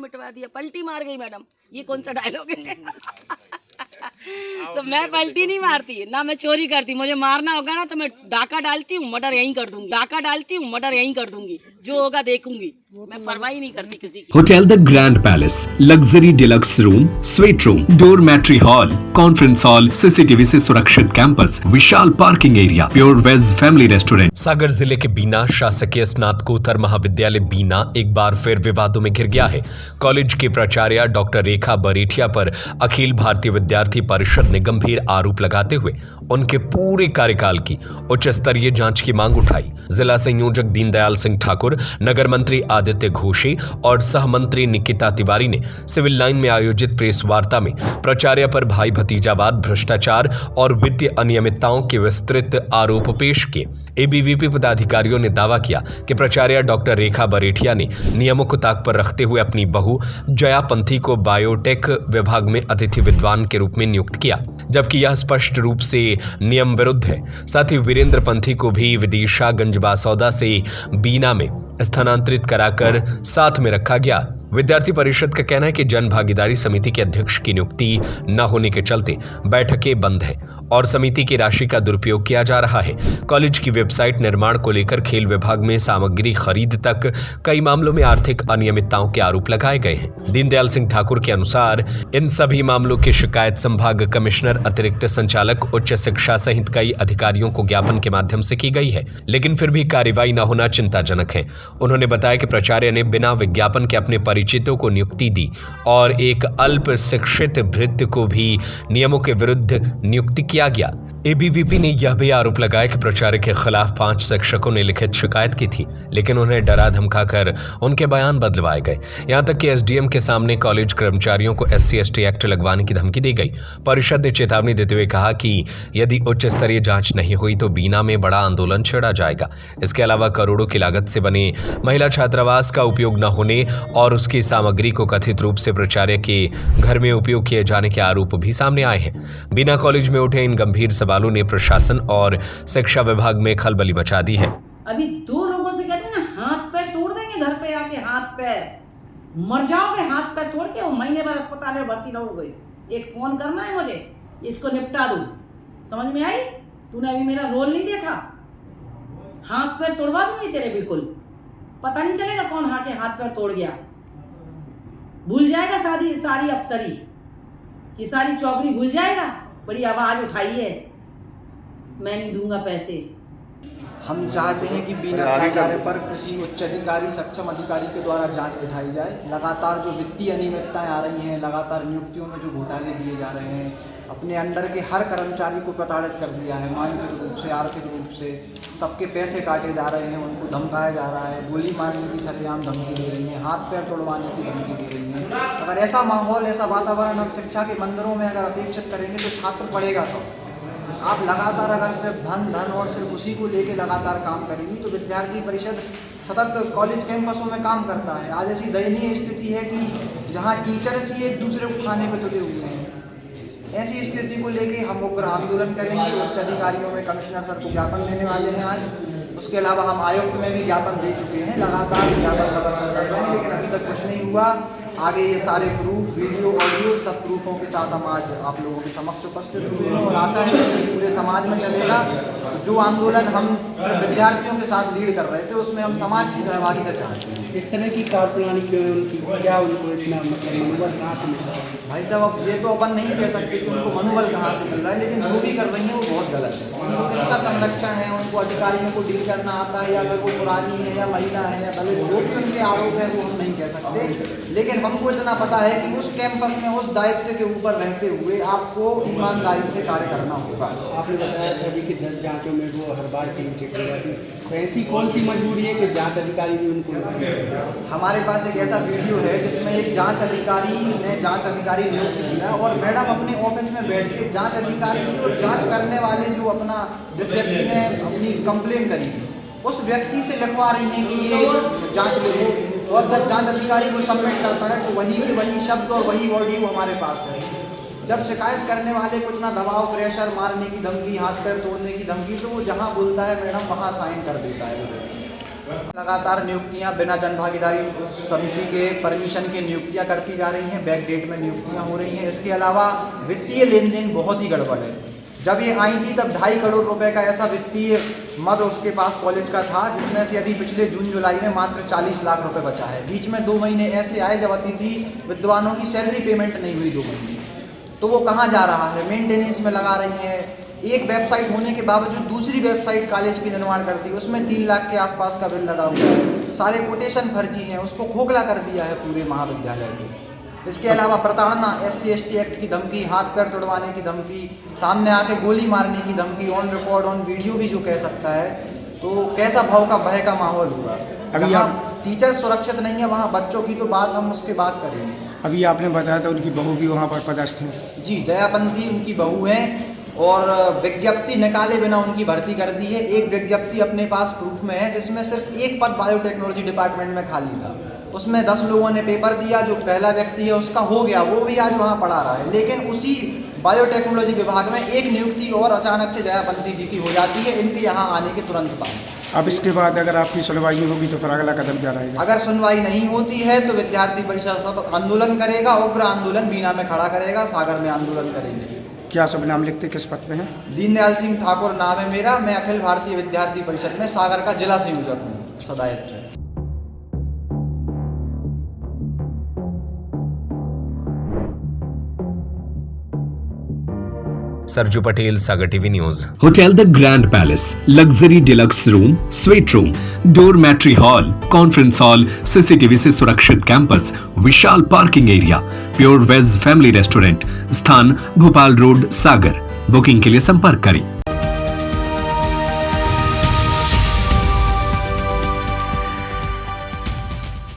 मिटवा दिया, पलटी मार गई मैडम। ये कौन सा डायलॉग है? तो मैं पलटी नहीं मारती ना, मैं चोरी करती। मुझे मारना होगा ना तो मैं डाका डालती हूँ, मर्डर यहीं कर दूंगी। डाका डालती हूँ, मर्डर यहीं कर दूंगी। जो होगा देखूंगी, मैं परवाह ही नहीं करती किसी की। Hotel the grand palace, luxury deluxe room, suite room, dormitory hall, conference hall, CCTV से सुरक्षित कैंपस, विशाल parking area, pure veg family restaurant. Sagar जिले के बीना शासकीय स्नातकोत्तर महाविद्यालय बीना एक बार फिर विवादों में घिर गया है। कॉलेज के प्राचार्य डॉक्टर रेखा बरेठिया पर अखिल भारतीय विद्यार्थी परिषद ने गंभीर आरोप लगाते हुए उनके पूरे कार्यकाल की उच्च स्तरीय जांच की मांग उठाई। जिला संयोजक दीनदयाल सिंह ठाकुर, नगर मंत्री आदित्य घोषे और सह मंत्री निकिता तिवारी ने सिविल लाइन में आयोजित प्रेस वार्ता में प्राचार्य पर भाई भतीजावाद, भ्रष्टाचार और वित्तीय अनियमितताओं के विस्तृत आरोप पेश किए। एबीवीपी पदाधिकारियों ने दावा किया कि प्राचार्य डॉक्टर रेखा बरेठिया ने नियमों को ताक पर रखते हुए अपनी बहू जया पंथी को बायोटेक विभाग में अतिथि विद्वान के रूप में नियुक्त किया, जबकि यह स्पष्ट रूप से नियम विरुद्ध है। साथ ही वीरेंद्र पंथी को भी विदिशा गंजबासौदा से बीना में स्थानांतरित कराकर साथ में रखा गया। विद्यार्थी परिषद का कहना है कि जन भागीदारी समिति के अध्यक्ष की नियुक्ति न होने के चलते बैठकें बंद है और समिति की राशि का दुरुपयोग किया जा रहा है। कॉलेज की वेबसाइट निर्माण को लेकर खेल विभाग में सामग्री खरीद तक कई मामलों में आर्थिक अनियमितताओं के आरोप लगाए गए हैं। दीनदयाल सिंह ठाकुर के अनुसार इन सभी मामलों की शिकायत संभाग कमिश्नर, अतिरिक्त संचालक, उच्च शिक्षा सहित कई अधिकारियों को ज्ञापन के माध्यम से की गई है, लेकिन फिर भी कार्रवाई न होना चिंताजनक है। उन्होंने बताया कि प्राचार्य ने बिना विज्ञापन के अपने परिचितों को नियुक्ति दी और एक अल्प शिक्षित भृत्य को भी नियमों के विरुद्ध नियुक्त किया गया। एबीवीपी ने यह भी आरोप लगाया कि प्राचार्य के खिलाफ 5 शिक्षकों ने लिखित शिकायत की थी, लेकिन उन्हें डरा धमकाकर उनके बयान बदलवाए गए। यहां तक कि एसडीएम के सामने कॉलेज कर्मचारियों को SC/ST एक्ट लगवाने की धमकी दी गई। परिषद ने चेतावनी देते हुए कहा कि यदि उच्च स्तरीय जांच नहीं हुई तो बीना में बड़ा आंदोलन छेड़ा जाएगा। इसके अलावा करोड़ों की लागत से बने महिला छात्रावास का उपयोग न होने और उसकी सामग्री को कथित रूप से प्राचार्य के घर में उपयोग किए जाने के आरोप भी सामने आए हैं। बीना कॉलेज में उठे इन गंभीर सवालों ने प्रशासन और शिक्षा विभाग में खलबली मचा दी है। अभी 2 लोगों से कहते हैं ना, हाथ पैर तोड़ देंगे, घर पे आके हाथ पैर मर जाओगे, हाथ पैर तोड़ के, और महीने भर अस्पताल में भर्ती रहोगे। एक फोन करना है मुझे, इसको निपटा दूं। समझ में आई? तूने अभी मेरा रोल नहीं देखा, हाथ पैर तोड़वा दूंगी तेरे, बिल्कुल पता नहीं चलेगा कौन हाथ पैर तोड़ गया। भूल जाएगा सारी अफसरी की सारी चौकड़ी भूल जाएगा। बड़ी आवाज उठाई है, मैं नहीं दूंगा पैसे। हम चाहते हैं कि बिना प्राचार्य पर किसी उच्च अधिकारी, सक्षम अधिकारी के द्वारा जांच बिठाई जाए। लगातार जो वित्तीय अनियमितताएं आ रही हैं, लगातार नियुक्तियों में जो घोटाले दिए जा रहे हैं, अपने अंडर के हर कर्मचारी को प्रताड़ित कर दिया है, मानसिक रूप से, आर्थिक रूप से। सबके पैसे काटे जा रहे हैं, उनको धमकाया जा रहा है, गोली मारने की सरेआम धमकी दे रही हैं, हाथ पैर तोड़वाने की धमकी दे रही हैं। अगर ऐसा माहौल, ऐसा वातावरण हम शिक्षा के मंदिरों में अगर अपेक्षित करेंगे तो छात्र पढ़ेगा कब? आप लगातार अगर सिर्फ धन और सिर्फ उसी को लेके लगातार काम करेंगी तो विद्यार्थी परिषद सतत कॉलेज कैंपसों में काम करता है। आज ऐसी दयनीय स्थिति है कि जहां टीचर्स ही एक दूसरे को खाने पे तुले हुए हैं। ऐसी स्थिति को लेके हम उग्र आंदोलन करेंगे। उच्च अधिकारियों में कमिश्नर सर को ज्ञापन देने वाले हैं आज। उसके अलावा हम आयुक्त में भी ज्ञापन दे चुके हैं, लगातार ज्ञापन प्रदर्शन कर रहे हैं, लेकिन अभी तक कुछ नहीं हुआ। आगे ये सारे प्रूफ, वीडियो, ऑडियो सब प्रूफों के साथ हम आज आप लोगों के समक्ष उपस्थित हुए हैं और आशा है कि पूरे समाज में चलेगा। जो आंदोलन हम सिर्फ विद्यार्थियों के साथ लीड कर रहे थे, उसमें हम समाज की सहभागिता चाहते हैं। इस तरह की कारकुनानी क्यों है उनकी? क्या उनको इतना मनोबल कहाँ से मिल रहा है? भाई साहब, अब ये तो अपन नहीं कह सकते कि उनको मनोबल कहाँ से मिल रहा है, लेकिन जो भी कर रही हैं वो बहुत गलत है। उनको किसका संरक्षण है, उनको अधिकारियों को डील करना आता है, या फिर वो पुरानी है या महिला है या दलित, जो भी उनके आरोप है वो हम नहीं कह सकते। लेकिन हमको इतना पता है कि उस कैंपस में उस दायित्व के ऊपर रहते हुए आपको ईमानदारी से कार्य करना होगा। आपने बताया था कि 10 जाँचों में वो हर बार टीम चेक कर जाती है, तो ऐसी कौन सी मजबूरी है कि जांच अधिकारी भी उनको? हमारे पास एक ऐसा वीडियो है जिसमें एक जांच अधिकारी नियुक्त किया और मैडम अपने ऑफिस में बैठ के जांच अधिकारी से और जांच करने वाले जो जिस व्यक्ति ने अपनी कंप्लेन करी उस व्यक्ति से लिखवा रही हैं कि ये जांच ले। और जब जांच अधिकारी को सबमिट करता है तो वही के वही शब्द और वही ऑडियो हमारे पास है। जब शिकायत करने वाले कुछ ना दबाव, प्रेशर, मारने की धमकी, हाथ पैर तोड़ने की धमकी, तो वो जहाँ बोलता है मैडम वहाँ साइन कर देता है। लगातार नियुक्तियां बिना जनभागीदारी समिति के परमिशन के नियुक्तियां करती जा रही हैं, बैक डेट में नियुक्तियां हो रही हैं। इसके अलावा वित्तीय लेन देन बहुत ही गड़बड़ है। जब ये आई थी तब 2.5 करोड़ रुपए का ऐसा वित्तीय मद उसके पास कॉलेज का था, जिसमें से अभी पिछले जून जुलाई में मात्र 40 लाख रुपए बचा है। बीच में 2 महीने ऐसे आए जब अतिथि विद्वानों की सैलरी पेमेंट नहीं हुई 2 महीने, तो वो कहाँ जा रहा है? मेंटेनेंस में लगा रही हैं। एक वेबसाइट होने के बावजूद दूसरी वेबसाइट कॉलेज की निर्माण कर दी, उसमें 3 लाख के आसपास का बिल लगा हुआ है। सारे कोटेशन फर्जी हैं, उसको खोखला कर दिया है पूरे महाविद्यालय को। इसके अलावा प्रताड़ना, SC/ST एक्ट की धमकी, हाथ पैर तोड़वाने की धमकी, सामने आके गोली मारने की धमकी, ऑन रिकॉर्ड ऑन वीडियो भी जो कह सकता है, तो कैसा भाव का भय का माहौल हुआ। अभी जहाँ टीचर सुरक्षित नहीं है वहाँ बच्चों की तो बात हम उसके बाद करेंगे। अभी आपने बताया था उनकी बहू भी वहाँ पर पदस्थ है। जी, जयापंथी उनकी बहू हैं और विज्ञप्ति निकाले बिना उनकी भर्ती कर दी है। एक विज्ञप्ति अपने पास प्रूफ में है जिसमें सिर्फ एक पद बायोटेक्नोलॉजी डिपार्टमेंट में खाली था, उसमें 10 लोगों ने पेपर दिया। जो पहला व्यक्ति है उसका हो गया, वो भी आज वहाँ पढ़ा रहा है। लेकिन उसी बायोटेक्नोलॉजी विभाग में एक नियुक्ति और अचानक से जयापंथी जी की हो जाती है इनके यहाँ आने के तुरंत बाद। अब इसके बाद अगर आपकी सुनवाई होगी तो फिर अगला कदम क्या रहेगा? अगर सुनवाई नहीं होती है तो विद्यार्थी परिषद तो आंदोलन करेगा, उग्र आंदोलन बीना में खड़ा करेगा, सागर में आंदोलन करेंगे। क्या शुभ नाम लिखते, किस पद पे हैं? दीनदयाल सिंह ठाकुर नाम है मेरा। मैं अखिल भारतीय विद्यार्थी परिषद में सागर का जिला संयोजक हूँ, सदायत है। Sarju Patel, Sagar TV news. Hotel the grand palace, luxury deluxe room, suite room, dormitory hall, conference hall, CCTV से सुरक्षित कैंपस, विशाल parking area, pure veg family restaurant, स्थान भोपाल रोड, सागर। बुकिंग के लिए संपर्क करें